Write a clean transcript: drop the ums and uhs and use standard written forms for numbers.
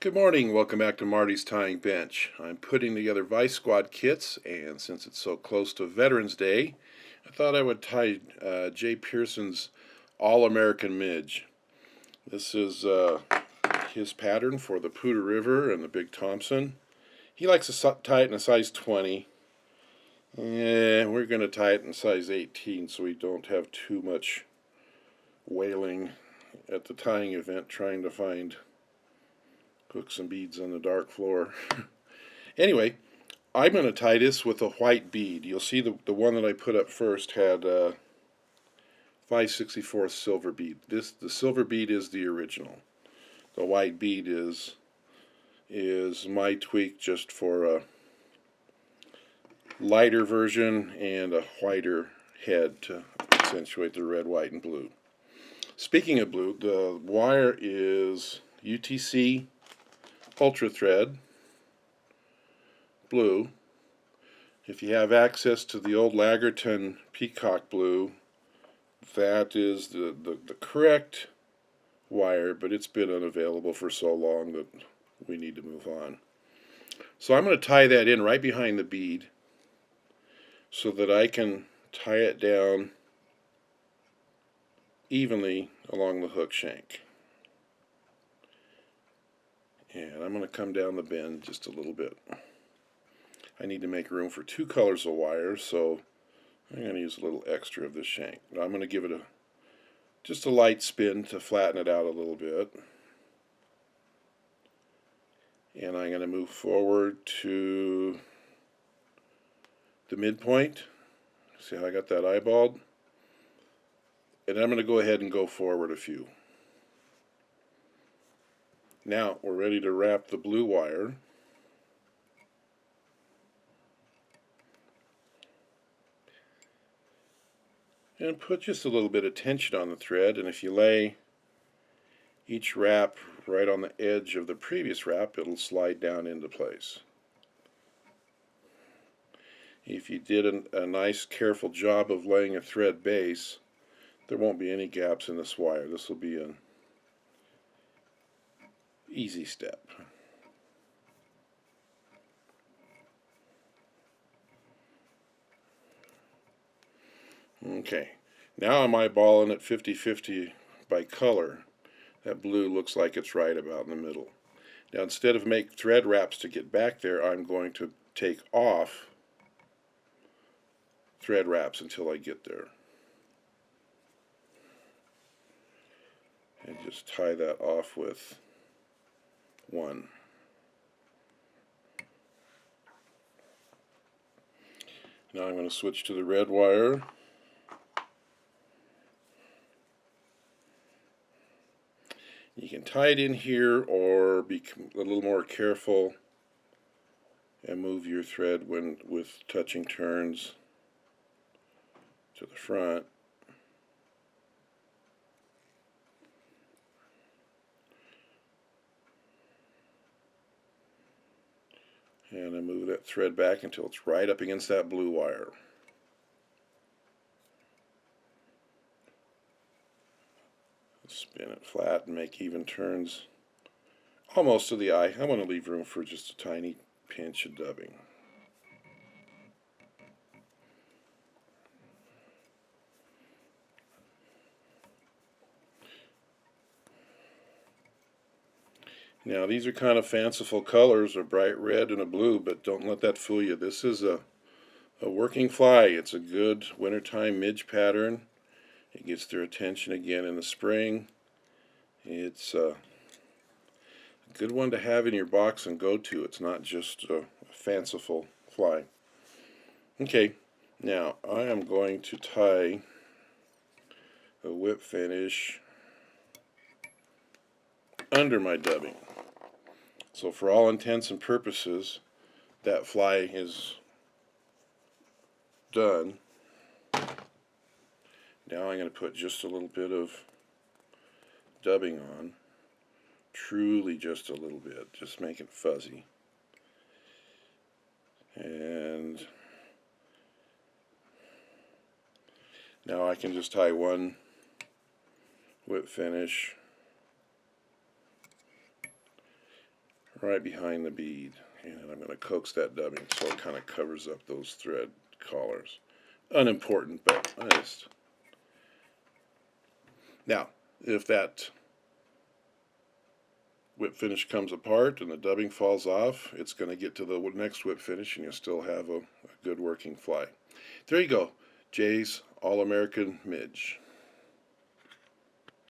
Good morning, welcome back to Marty's Tying Bench. I'm putting together Vice Squad kits, and since it's so close to Veterans Day, I thought I would tie Jay Pearson's All-American Midge. This is his pattern for the Poudre River and the Big Thompson. He likes to tie it in a size 20. We're going to tie it in size 18 so we don't have too much wailing at the tying event trying to find hooks and beads on the dark floor. Anyway, I'm going to tie this with a white bead. You'll see the one that I put up first had 5/64 silver bead. The silver bead is the original. The white bead is my tweak just for a lighter version and a whiter head to accentuate the red, white, and blue. Speaking of blue, the wire is UTC Ultra Thread blue. If you have access to the old Lagerton Peacock blue, that is the correct wire, but it's been unavailable for so long that we need to move on. So I'm going to tie that in right behind the bead so that I can tie it down evenly along the hook shank. And I'm going to come down the bend just a little bit. I need to make room for two colors of wire, so I'm going to use a little extra of this shank. Now I'm going to give it just a light spin to flatten it out a little bit. And I'm going to move forward to the midpoint. See how I got that eyeballed? And I'm going to go ahead and go forward a few. Now we're ready to wrap the blue wire. And put just a little bit of tension on the thread, and if you lay each wrap right on the edge of the previous wrap, it'll slide down into place. If you did a nice careful job of laying a thread base, there won't be any gaps in this wire. This will be an easy step. Okay, now I'm eyeballing it 50-50 by color. That blue looks like it's right about in the middle. Now instead of make thread wraps to get back there, I'm going to take off thread wraps until I get there. And just tie that off with one. Now I'm going to switch to the red wire. You can tie it in here or be a little more careful and move your thread with touching turns to the front. And I move that thread back until it's right up against that blue wire. Spin it flat and make even turns almost to the eye. I want to leave room for just a tiny pinch of dubbing. Now these are kind of fanciful colors, a bright red and a blue, but don't let that fool you. This is a working fly. It's a good wintertime midge pattern. It gets their attention again in the spring. It's a good one to have in your box and go to. It's not just a fanciful fly. Okay, now I am going to tie a whip finish under my dubbing. So for all intents and purposes, that fly is done. Now I'm going to put just a little bit of dubbing on. Truly just a little bit. Just make it fuzzy. And now I can just tie one whip finish right behind the bead. And I'm going to coax that dubbing so it kind of covers up those thread collars. Unimportant, but I just... Now, if that whip finish comes apart and the dubbing falls off, it's going to get to the next whip finish and you'll still have a good working fly. There you go, Jay's All-American Midge.